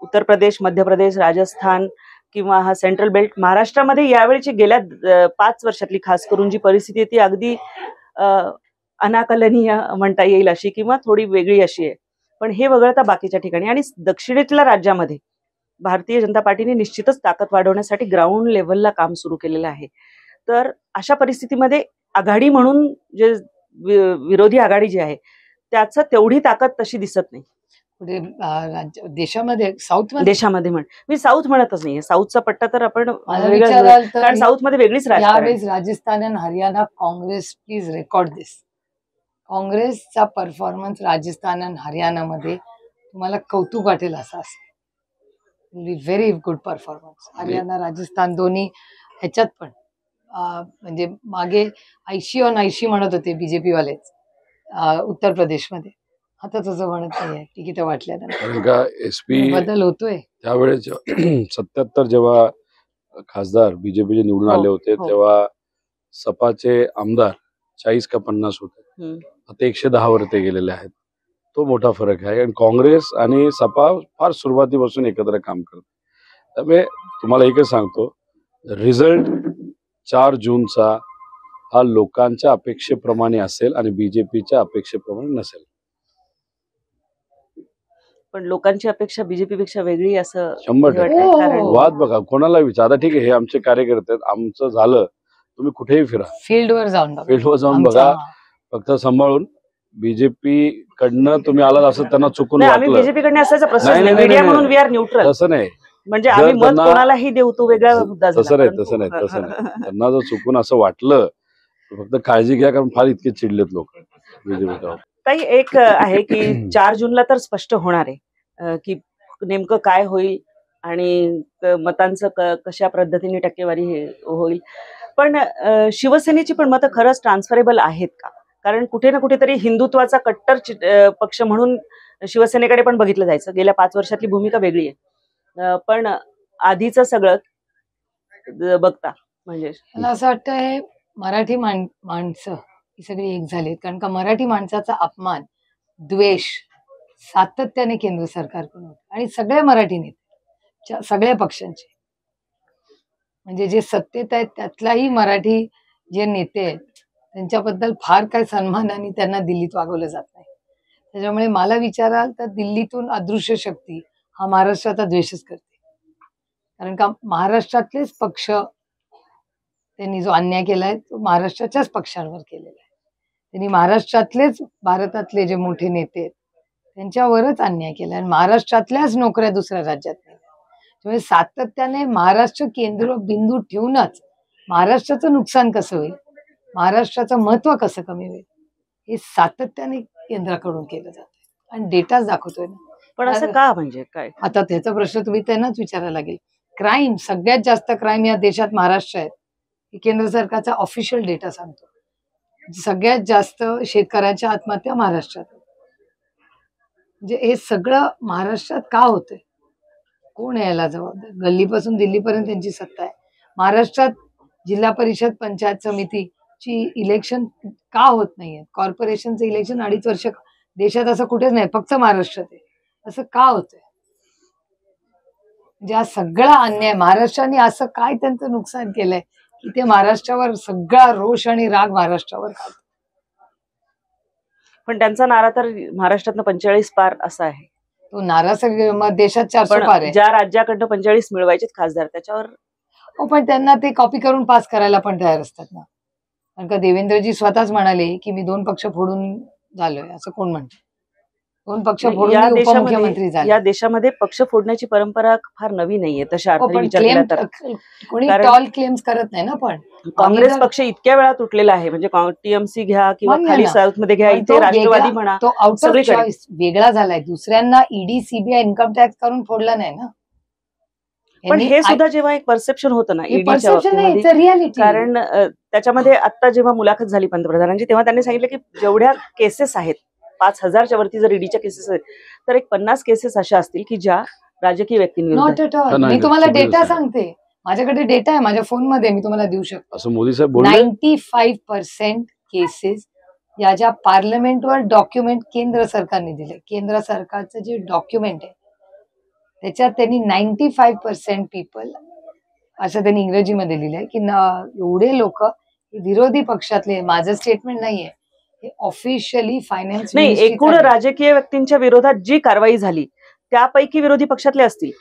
उत्तर प्रदेश, मध्य प्रदेश, राजस्थान किंवा हा सेंट्रल बेल्ट, महाराष्ट्रामध्ये यावेळीची गेल्या 5 वर्षातली खास करून जी परिस्थिती आहे ती अगदी अनाकलनीय म्हणता येईल अशी किंवा थोडी वेगळी अशी आहे. पण हे वगळता बाकीच्या ठिकाणी आणि दक्षिणेतल्या राज्यामध्ये भारतीय जनता पार्टीने निश्चितच ताकद वाढवण्यासाठी ग्राउंड लेव्हलला काम सुरू केलेलं आहे. तर अशा परिस्थितीमध्ये आघाडी म्हणून जे विरोधी आघाडी जी आहे त्याचं तेवढी ताकद तशी दिसत नाही. देशामध्ये देशामध्ये मी साऊथ म्हणतच नाहीये, साऊथचा पट्टा तर आपण विचाराल तर कारण साऊथ मध्ये वेगळीच यावेळेस राजस्थान आणि हरियाणा काँग्रेस, प्लीज रेकॉर्ड दिस, काँग्रेसचा परफॉर्मन्स राजस्थान आणि हरियाणामध्ये तुम्हाला कौतुक वाटेल असा असेल. Very good performance. Haryana, Rajasthan दोन्ही ह्याच्यात पण म्हणजे मागे 80 म्हणत होते बीजेपी वालेच उत्तर प्रदेशमध्ये. आता तसं म्हणत नाहीये तिकीट वाटल्यानंतर. एसपी बदल होतोय. त्यावेळेस 77 जेव्हा खासदार बीजेपीचे निवडून आले होते तेव्हा सपाचे आमदार 40 का 50 होते, आता 110 वर ते गेलेले आहेत. तो मोठा फरक आहे. आणि काँग्रेस आणि सपा फार सुरुवातीपासून एकत्र काम करतात. त्यामुळे तुम्हाला एकच सांगतो, रिझल्ट 4 जूनचा हा लोकांच्या अपेक्षेप्रमाणे असेल आणि बीजेपीच्या अपेक्षेप्रमाणे नसेल. पण लोकांची अपेक्षा बीजेपी पेक्षा वेगळी असं 100%. कारण वाद बघा, कोणाला विचारा. ठीक आहे, हे आमचे कार्यकर्ते आहेत, आमचं झालं, तुम्ही कुठेही फिरा, फील्डवर जाऊन बघा, फक्त सांभाळून. बीजेपी कडनं तुम्ही आलात असं त्यांना चुकून आम्ही वाटलं. बीजेपी कडे असायचा प्रश्न नाही, नाही, नाही, मीडिया नाही, म्हणून वी आर न्यूट्रल. तसं नाही, म्हणजे आम्ही जर मत त्यांना- कोणालाही देऊ तो वेगळा मुद्दा झाला. तसं नाही. त्यांना जर चुकून असं वाटलं तर फक्त काळजी घ्या, कारण फार इतके चिडलेत लोक बीजेपीवर. काही एक आहे की 4 जूनला तर स्पष्ट होणार आहे की नेमकं काय होईल आणि मतांचं कशा पद्धतीने टक्केवारी हे होईल. पण शिवसेनेची पण मतं खरंच ट्रान्सफरेबल आहेत का? कारण कुठे ना कुठेतरी हिंदुत्वाचा कट्टर पक्ष म्हणून शिवसेनेकडे पण बघितलं जायचं. गेल्या 5 वर्षातली भूमिका वेगळी आहे. पण आधीचं सगळं बघता म्हणजे मला असं वाटतं हे मराठी माणसं ही सगळी एक झालीत. कारण का मराठी माणसाचा अपमान, द्वेष सातत्याने केंद्र सरकारकडून होतो आणि सगळे मराठी नेते, सगळ्या पक्षांचे, म्हणजे जे सत्तेत आहेत त्यातलाही मराठी जे नेते आहेत त्यांच्याबद्दल फार काय सन्मानाने त्यांना दिल्लीत वागवलं जात नाही. त्याच्यामुळे मला विचाराल तर दिल्लीतून अदृश्य शक्ती हा महाराष्ट्राचा द्वेषच करते. कारण का महाराष्ट्रातलेच पक्ष त्यांनी जो अन्याय केलाय तो महाराष्ट्राच्याच पक्षांवर केलेला आहे. त्यांनी महाराष्ट्रातलेच, भारतातले जे मोठे नेते आहेत त्यांच्यावरच अन्याय केला आणि महाराष्ट्रातल्याच नोकऱ्या दुसऱ्या राज्यात नाही. त्यामुळे सातत्याने महाराष्ट्र केंद्र बिंदू ठेवूनच महाराष्ट्राचं नुकसान कसं होईल, महाराष्ट्राचं महत्व कसं कमी होईल, हे सातत्याने केंद्राकडून केलं जातं आणि डेटाच दाखवतोय ना. पण असं का, म्हणजे काय? आता त्याचा प्रश्न तुम्ही त्यांनाच विचारायला लागेल. क्राईम, सगळ्यात जास्त क्राईम या देशात महाराष्ट्र आहेत, हे केंद्र सरकारचा ऑफिशियल डेटा सांगतो. सगळ्यात जास्त शेतकऱ्यांच्या आत्महत्या महाराष्ट्रात. म्हणजे हे सगळं महाराष्ट्रात का होतंय? कोण आहे याला जबाबदार? गल्लीपासून दिल्लीपर्यंत त्यांची सत्ता आहे. महाराष्ट्रात जिल्हा परिषद, पंचायत समितीची इलेक्शन का होत नाहीये? कॉर्पोरेशनचं इलेक्शन 2.5 वर्ष देशात असं कुठेच नाही, फक्त महाराष्ट्रात आहे. असं का होतंय? म्हणजे हा सगळा अन्याय, महाराष्ट्राने असं काय त्यांचं नुकसान केलंय की ते महाराष्ट्रावर सगळा रोष आणि राग महाराष्ट्रावर काढतात. पण त्यांचा नारा तर महाराष्ट्रातनं 45 पार असा आहे. तो नारा सगळं देशात 400 पार पण आहे. ज्या राज्याकडनं 45 मिळवायचे खासदार, त्याच्यावर हो, पण त्यांना ते कॉपी करून पास करायला पण तयार असतात ना. कारण का देवेंद्रजी स्वतःच म्हणाले की मी 2 पक्ष फोडून झालोय. असं कोण म्हणतं? 2 पक्ष फोडून या मी उपमुख्यमंत्री झाले. या देशामध्ये पक्ष फोडण्याची परंपरा फार नवी नाहीये तशा हो, अर्थाने पण विचार केला तर. कोणी कारण टॉल क्लेम्स करत नाही ना. पण काँग्रेस आम्ही पक्ष इतक्या वेळा तुटलेला आहे, म्हणजे टीएमसी घ्या किंवा मान्य खाली ना. साऊथ मध्ये घ्या, पण इथे तो राष्ट्रवादी वेगळा- म्हणा, तो आउट ऑफ सगळीकडे. चॉईस वेगळा झालाय. दुसऱ्यांना ईडी, सीबीआय, इन्कम टॅक्स करून फोडला नाही ना. पण यांनी हे सुद्धा जेव्हा एक परसेप्शन होतं ना ईडीच्या परसेप्शन नाही, बाबतीमध्ये, रियालिटी. कारण त्याच्यामध्ये आता जेव्हा मुलाखत झाली पंतप्रधानांची, तेव्हा त्यांनी सांगितलं की जेवढ्या केसेस आहेत, 5,000च्या वरती जर ईडीच्या केसेस आहेत, तर एक 50 केसेस अशा असतील की ज्या राजकीय व्यक्तींविरुद्ध नॉट एट ऑल. नाही, मी तुम्हाला सगळं डेटा आहे. सांगते. माझ्याकडे डेटा आहे, माझ्या फोनमध्ये, मी तुम्हाला देऊ शकतो. असं मोदी साहेब बोलले. 95% केसेस या ज्या पार्लमेंटवर डॉक्युमेंट केंद्र सरकारने दिले, केंद्र सरकारचं जे डॉक्युमेंट आहे त्याच्यात त्यांनी 95% पीपल, असं त्यांनी इंग्रजीमध्ये लिहिलंय की एवढे लोक विरोधी पक्षातले, माझं स्टेटमेंट नाहीये, हे ऑफिशियली फायनान्स नाही, एकूण राजकीय व्यक्तींच्या विरोधात जी कारवाई झाली त्यापैकी विरोधी पक्षातले असतील.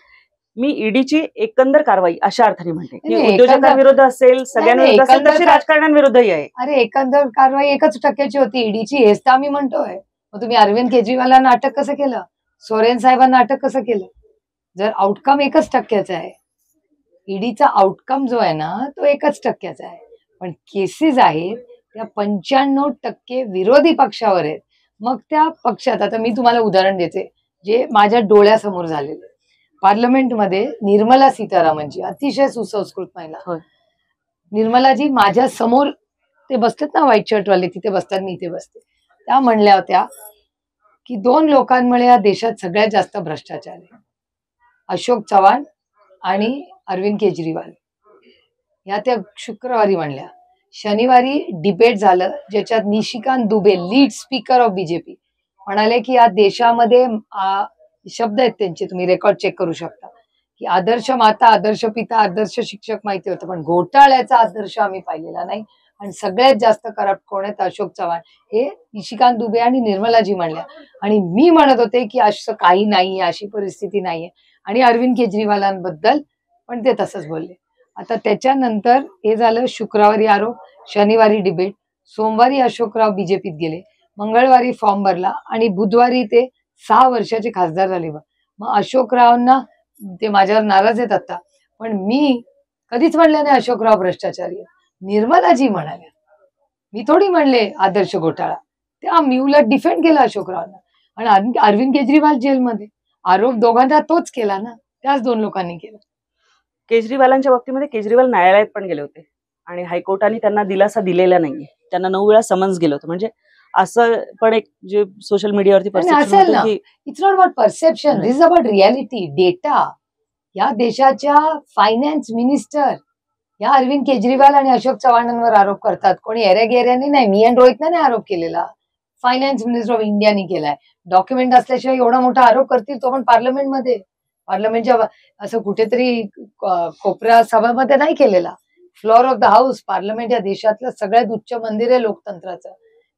मी ईडीची एकंदर कारवाई अशा अर्थाने म्हणते की नाही, उद्योजकांविरुद्ध असेल, सगळ्यांविरुद्ध असेल, एकंदर तशी राजकारण्यांविरुद्धही आहे. अरे एकंदर कारवाई 1% होती ईडीची, हेच तर आम्ही म्हणतोय. मग तुम्ही अरविंद केजरीवालांना अटक कसं केलं? सोरेन साहेबांना अटक कसं केलं? जर आउटकम 1% आहे, ईडीचा आउटकम जो आहे ना तो 1% आहे, पण केसेस आहेत त्या 95% विरोधी पक्षावर आहेत. मग त्या पक्षात, आता मी तुम्हाला उदाहरण देते जे माझ्या डोळ्यासमोर झालेलं. पार्लमेंटमध्ये निर्मला सीतारामनजी, अतिशय सुसंस्कृत महिला, होय. निर्मलाजी माझ्या समोर, ते बसतात ना व्हाईट शर्टवाले, तिथे बसतात, मी इथे बसते, त्या म्हणल्या होत्या की 2 लोकांमुळे या देशात सगळ्यात जास्त भ्रष्टाचार आहे, अशोक चव्हाण आणि अरविंद केजरीवाल. या त्या शुक्रवारी म्हणल्या. शनिवारी डिबेट झालं ज्याच्यात Nishikant Dubey, lead speaker of BJP, म्हणाले की या देशामध्ये शब्द आहेत त्यांचे, तुम्ही रेकॉर्ड चेक करू शकता, की आदर्श माता, आदर्श पिता, आदर्श शिक्षक माहिती होतं, पण घोटाळ्याचा आदर्श आम्ही पाहिलेला नाही. आणि सगळ्यात जास्त करप्ट कोण आहेत? अशोक चव्हाण. हे निशिकांत दुबे आणि निर्मलाजी म्हणल्या. आणि मी म्हणत होते की असं काही नाहीये, अशी परिस्थिती नाहीये. आणि अरविंद केजरीवालांबद्दल पण ते तसंच बोलले. आता त्याच्यानंतर हे झालं शुक्रवारी आरोप, शनिवारी डिबेट, सोमवारी अशोकराव बीजेपीत गेले, मंगळवारी फॉर्म भरला आणि बुधवारी ते 6 वर्षाचे खासदार झाले. मग अशोकरावांना ते माझ्यावर नाराज आहेत आता, पण मी कधीच म्हणले नाही अशोकराव भ्रष्टाचारी आहेत. निर्मलाजी म्हणाल्या, मी थोडी म्हणले आदर्श घोटाळा. त्या मी उलट डिफेंड केला अशोकरावांना. आणि अरविंद केजरीवाल जेलमध्ये, आरोप दोघांना तोच केला ना, त्याच 2 लोकांनी केला. केजरीवालांच्या बाबतीमध्ये केजरीवाल न्यायालयात पण गेले होते आणि हायकोर्टाने त्यांना दिलासा दिलेला नाहीये. त्यांना 9 वेळा समन्स गेलं होतं. म्हणजे असं पण एक जे सोशल मीडियावरती परसेप्शन असेल ना. होतं की it's not about perception, this is about reality, data. या देशाच्या फायनान्स मिनिस्टर या अरविंद केजरीवाल आणि अशोक चव्हाणांवर आरोप करतात. कोणी एरेगेऱ्याने नाही, मी आणि रोहितने आरोप केलेला, फायनान्स मिनिस्टर ऑफ इंडियाने केलाय. डॉक्युमेंट असल्याशिवाय एवढा मोठा आरोप करतील, तो पण पार्लमेंटमध्ये, पार्लमेंटच्या असं कुठेतरी कोपऱ्या सभामध्ये नाही केलेला. Floor of the house, parliament या देशातलं सगळ्यात उच्च मंदिर आहे लोकतंत्राचं.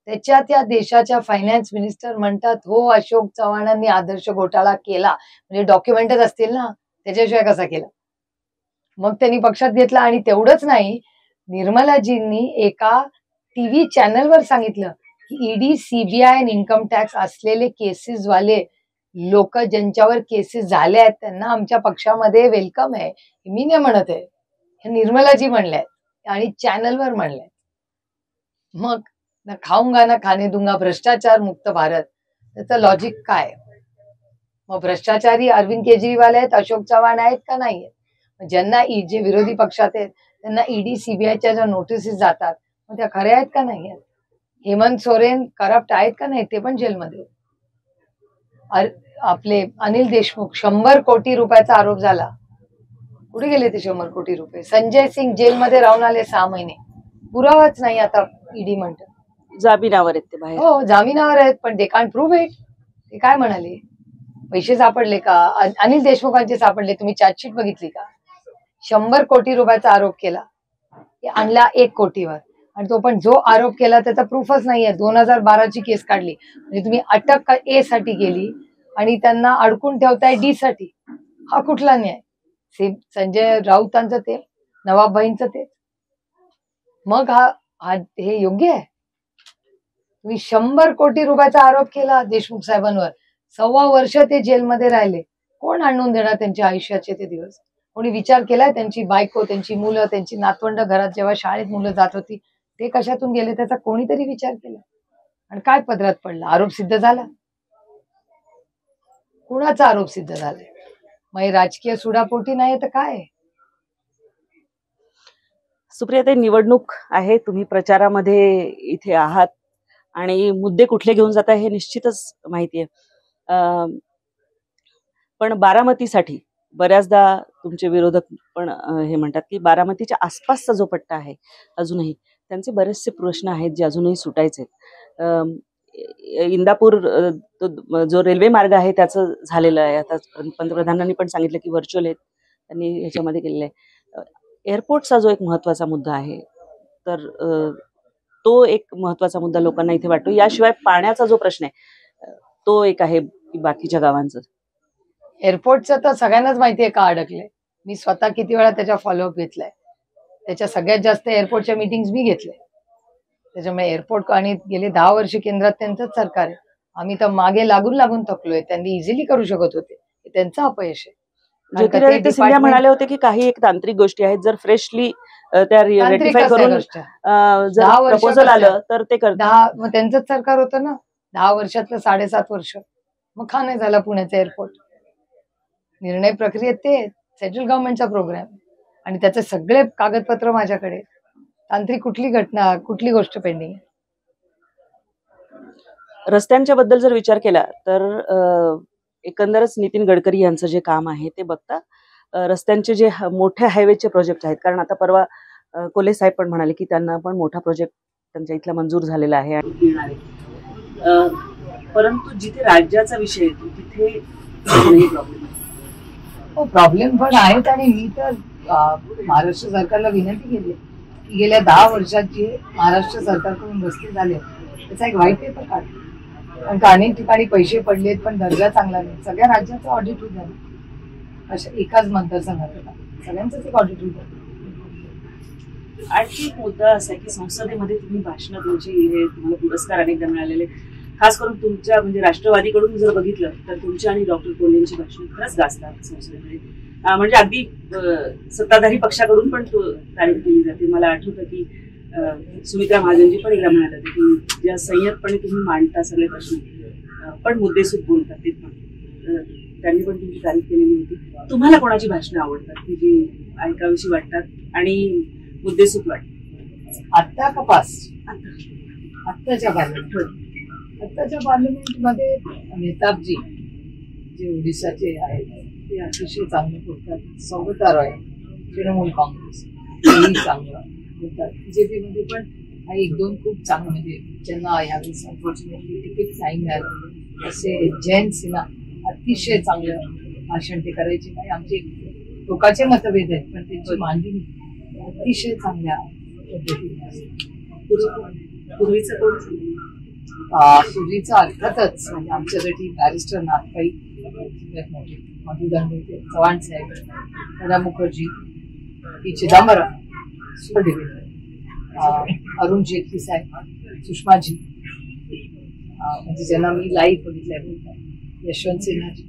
त्याच्यात या देशाच्या फायनान्स मिनिस्टर म्हणतात हो अशोक चव्हाणांनी आदर्श घोटाळा केला, म्हणजे डॉक्युमेंटच असतील ना, त्याच्याशिवाय कसा केला? मग त्यांनी पक्षात घेतला. आणि तेवढंच नाही, निर्मलाजींनी एका टीव्ही चॅनलवर सांगितलं की ईडी, सीबीआय आणि इन्कम टॅक्स असलेले केसेस वाले लोक ज्यांच्यावर केसेस झाले आहेत त्यांना आमच्या पक्षामध्ये वेलकम आहे. मी नाही म्हणत आहे, हे निर्मलाजी म्हणल्या आणि चॅनलवर म्हणल्या. मग ना खाऊंगा ना खाने दूंगा, भ्रष्टाचार मुक्त भारत, त्याचं लॉजिक काय? मग भ्रष्टाचारी अरविंद केजरीवाल आहेत, अशोक चव्हाण आहेत का नाही आहेत? ज्यांना जे विरोधी पक्षात आहेत त्यांना ईडी सीबीआयच्या ज्या नोटिसेस जातात मग त्या खऱ्या आहेत का नाही आहेत? हेमंत सोरेन करप्ट आहेत का नाही, ते पण जेलमध्ये. आपले अनिल देशमुख 100 कोटी रुपयाचा आरोप झाला, कुठे गेले ते 100 कोटी रुपये? संजय सिंग जेलमध्ये राहून आले 6 महिने, पुरावाच नाही. आता ईडी म्हणतात जामिनावर आहेत ते बाहेर. हो जामिनावर आहेत, पण दे कांट प्रूव्ह इट. ते काय म्हणाले? पैसे सापडले का? अनिल देशमुखांचे सापडले. तुम्ही चार्जशीट बघितली का? 100 कोटी रुपयाचा आरोप केला, आणला 1 कोटीवर, आणि तो पण जो आरोप केला त्याचा प्रूफच नाहीये. 2012ची केस काढली, म्हणजे तुम्ही अटक ए साठी केली आणि त्यांना अडकून ठेवताय डी साठी. हा कुठला न्याय? संजय राऊतांचं ते, नवाब भाईंचं ते. मग हे योग्य आहे? तुम्ही 100 कोटी रुपयाचा आरोप केला देशमुख साहेबांवर, 1.25 वर्ष ते जेलमध्ये राहिले. कोण आणून देणार त्यांच्या आयुष्याचे ते दिवस? कोणी विचार केलाय? त्यांची बायको, त्यांची मुलं, त्यांची नातवंड घरात जेव्हा शाळेत मुलं जात होती ते कशातून गेले त्याचा कोणीतरी विचार केला? आणि काय पदरात पडला? आरोप सिद्ध झाला? कुणाचा आरोप सिद्ध झालाय? मग हे राजकीय सुडापोटी नाही तर काय? सुप्रिया, ते निवडणूक आहे, तुम्ही प्रचारामध्ये इथे आहात आणि मुद्दे कुठले घेऊन जाताय हे निश्चितच माहिती आहे. पण बारामतीसाठी बऱ्याचदा तुमचे विरोधक पण हे म्हणतात की बारामतीच्या आसपासचा जो पट्टा आहे अजूनही त्यांचे बरेचसे प्रश्न आहेत जे अजूनही सुटायचे आहेत. इंदापूर जो रेल्वे मार्ग आहे त्याचं झालेलं आहे. आता पंतप्रधानांनी पण सांगितलं की व्हर्च्युअल आहेत त्यांनी ह्याच्यामध्ये केलेलं आहे. एअरपोर्टचा जो एक महत्त्वाचा मुद्दा आहे तर तो एक महत्त्वाचा मुद्दा लोकांना इथे वाटतो. याशिवाय पाण्याचा जो प्रश्न आहे तो एक आहे की बाकीच्या गावांचं. एअरपोर्टचं तर सगळ्यांनाच माहिती आहे का अडकलंय. मी स्वतः किती वेळा त्याच्या फॉलोअप घेतलाय. त्याच्या सगळ्यात जास्त एअरपोर्टच्या मीटिंग्स मी घेतल्या. त्याच्यामुळे एअरपोर्ट, आणि गेले 10 वर्ष केंद्रात त्यांचंच सरकार आहे. आम्ही तर मागे लागून थकलोय. त्यांनी इझिली करू शकत होते, त्यांचं अपयश आहे. ज्योतिरादित्य सिंधिया म्हणाले होते की काही एक तांत्रिक गोष्टी आहेत, जर फ्रेशली त्या रेक्टिफाय करून जर प्रपोजल आलं तर ते करतात. मग त्यांचंच सरकार होतं ना 10 वर्षातलं 7.5 वर्ष. मग का नाही झाला पुण्याचा एअरपोर्ट? निर्णय प्रक्रियेत ते सेंट्रल गव्हर्नमेंटचा प्रोग्राम आणि त्याचे सगळे कागदपत्र माझ्याकडे. तांत्रिक कुठली घटना, कुठली गोष्ट पेंडिंग आहे? रस्त्यांच्या बद्दल जर विचार केला तर एकंदरच नितीन गडकरी यांचं जे काम आहे ते बघता रस्त्यांचे जे मोठे हायवेचे प्रोजेक्ट आहेत, कारण आता परवा कोल्हे साहेब पण म्हणाले की त्यांना पण मोठा प्रोजेक्ट त्यांच्या इथला मंजूर झालेला आहे आणि येणार आहे. परंतु जिथे राज्याचा विषय येतो तिथे प्रॉब्लेम पण आहेत. आणि मी तर महाराष्ट्र सरकारला विनंती केली की गेल्या 10 वर्षात जे महाराष्ट्र सरकारकडून रस्ते झाले त्याचा एक व्हाईट पेपर काढला. कारण का अनेक ठिकाणी पैसे पडलेत पण दर्जा चांगला नाही. सगळ्या राज्याचं ऑडिट होत झालं, अशा एकाच मतदारसंघात सगळ्यांचंच एक ऑडिट होत झालं. आणखी एक मुद्दा असा आहे की संसदेमध्ये तुम्ही भाषणं तुमची हे तुम्हाला पुरस्कार अनेकदा मिळालेले, खास करून तुमच्या म्हणजे राष्ट्रवादीकडून जर बघितलं तर तुमच्या आणि डॉक्टर कोल्हेंची भाषणं खरंच गाजतात संसदेमध्ये. म्हणजे अगदी सत्ताधारी पक्षाकडून पण तारीफ केली जाते. मला आठवतं की सुमित्रा महाजनजी पण एकदा म्हणत होते की ज्या संयतपणे तुम्ही मांडता सगळे प्रश्न पण मुद्देसूद बोलतात ते पण, त्यांनी पण तुमची तारीफ केलेली होती. तुम्हाला कोणाची भाषणं आवडतात की जी ऐकावीशी वाटतात आणि मुद्देसूद वाटतात? आत्ता का पास्ट? आत्ताच्या पार्लमेंटमध्ये अमिताभजी जे ओडिशाचे आहेत ते अतिशय चांगले बोलतात. सौगता रॉय तृणमूल काँग्रेस चांगलं बोलतात. बीजेपी मध्ये पण 1-2 खूप चांगलं, म्हणजे ज्यांना यावेळेस अनफॉर्च्युनेटली तिकीट नाही मिळालं असे जयंत सिन्हा अतिशय चांगलं भाषण ते करायचे. काही आमचे टोकाचे मतभेद आहेत पण त्यांची मांडणी अतिशय चांगल्या पद्धतीने असते. पूर्वीचं कोण? पूर्वीचं अर्थातच म्हणजे आमच्यासाठी बॅरिस्टर नाथपाई मोठे, मधुदंड चव्हाण साहेब, प्रणब मुखर्जी, पी चिदंबरम, अरुण जेटली साहेब, सुषमाजी, म्हणजे ज्यांना मी लाईव्ह बघितलंय बोलतात, यशवंत सिन्हाजी,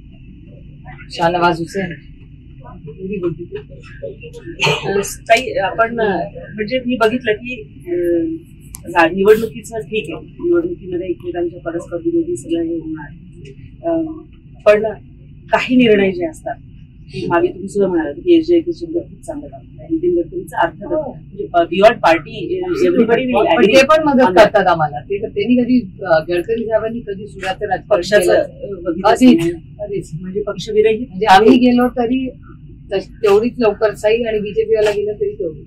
शाहनवाज हुसेन. आपण म्हणजे मी बघितलं की निवडणुकीचं ठीक आहे, निवडणुकीमध्ये एकमेकांच्या परस्पर विरोधी सगळं हे होणार, पण काही निर्णय जे असतात, मागे तुम्ही सुद्धा म्हणाला की SJIT सुद्धा खूप चांगलं काम करतात. नितीन गडकरींचा अर्थ म्हणजे बियॉन्ड पार्टी एव्हरीबडी पण ते पण मदत करतात आम्हाला. त्यांनी कधी गडकरी साहेबांनी कधी सुरुवात पक्षाचं कधीच म्हणजे पक्षविरहित म्हणजे आम्ही गेलो तरी तेवढीच लवकर जाईल आणि बीजेपीला गेलं तरी तेवढी.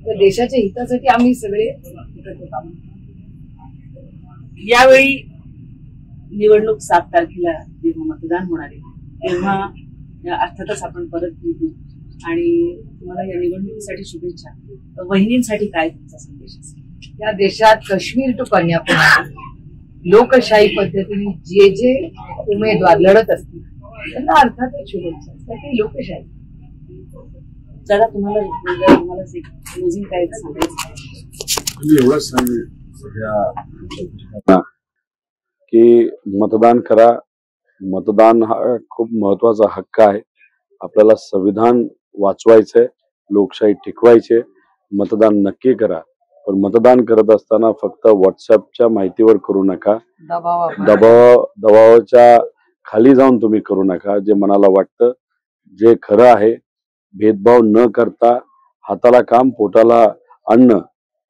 तर देशाच्या हितासाठी आम्ही सगळे यावेळी निवडणूक 7 तारखेला जेव्हा मतदान होणार आहे तेव्हा अर्थातच आपण परत भेटू आणि तुम्हाला या निवडणुकीसाठी शुभेच्छा. वहिनींसाठी काय तुमचा संदेश असेल? या देशात काश्मीर टू कन्याकुमारी लोकशाही पद्धतीने जे उमेदवार लढत असतील त्यांना अर्थातच शुभेच्छा. त्याची लोकशाही. दादा तुम्हाला क्लोजिंग काय सांगायचं? एवढंच सांगेल की मतदान करा. मतदान हा खूप महत्वाचा हक्क आहे. आपल्याला संविधान वाचवायचंय, लोकशाही टिकवायची. मतदान नक्की करा, पण मतदान करत असताना फक्त व्हॉट्सअपच्या माहितीवर करू नका. दबावाच्या खाली जाऊन तुम्ही करू नका. जे मनाला वाटतं, जे खरं आहे, भेदभाव न करता हाताला काम पोटाला अन्न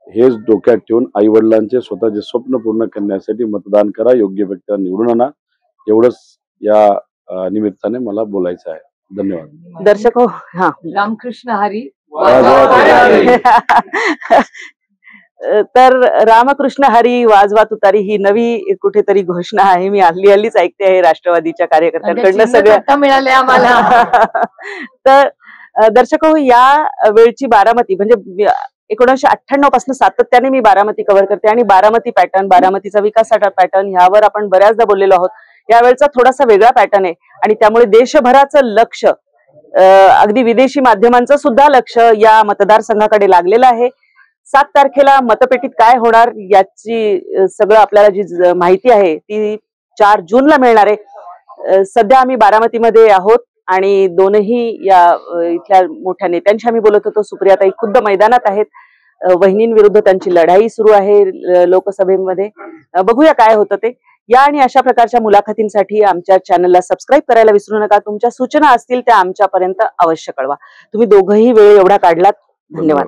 हेच डोक्यात ठेवून आई वडिलांचे स्वतःचे स्वप्न पूर्ण करण्यासाठी मतदान करा. योग्य व्यक्तीला निवडून आणा. एवढंच या निमित्ताने मला बोलायचं आहे. धन्यवाद. दर्शक हो, हा रामकृष्ण हरी. तर रामकृष्ण हरी वाजवा तुतारी ही नवी कुठेतरी घोषणा आहे. मी हल्लीच ऐकते आहे राष्ट्रवादीच्या कार्यकर्त्यांकडनं सगळं मिळाले आम्हाला. तर दर्शक हो, या वेळची बारामती म्हणजे 1998 पासून सातत्याने मी बारामती कव्हर करते आणि बारामती पॅटर्न, बारामतीचा विकास पॅटर्न ह्यावर आपण बऱ्याचदा बोललेलो आहोत. यावेळचा थोडासा वेगळा पॅटर्न आहे आणि त्यामुळे देशभराचं लक्ष, अगदी विदेशी माध्यमांचं सुद्धा लक्ष या मतदारसंघाकडे लागलेलं आहे. 7 तारखेला मतपेटीत काय होणार याची सगळं आपल्याला जी माहिती आहे ती 4 जूनला मिळणार आहे. सध्या आम्ही बारामतीमध्ये आहोत आणि दोनही या इथल्या मोठ्या नेत्यांशी आम्ही बोलत होतो. सुप्रियाताई खुद्द मैदानात आहेत. वहिनींविरुद्ध त्यांची लढाई सुरू आहे लोकसभेमध्ये. बघूया काय होतं ते. या आणि अशा प्रकारच्या मुलाखतींसाठी आमच्या चॅनलला सबस्क्राईब करायला विसरू नका. तुमच्या सूचना असतील त्या आमच्यापर्यंत अवश्य कळवा. तुम्ही दोघंही वेळ एवढा काढलात, धन्यवाद.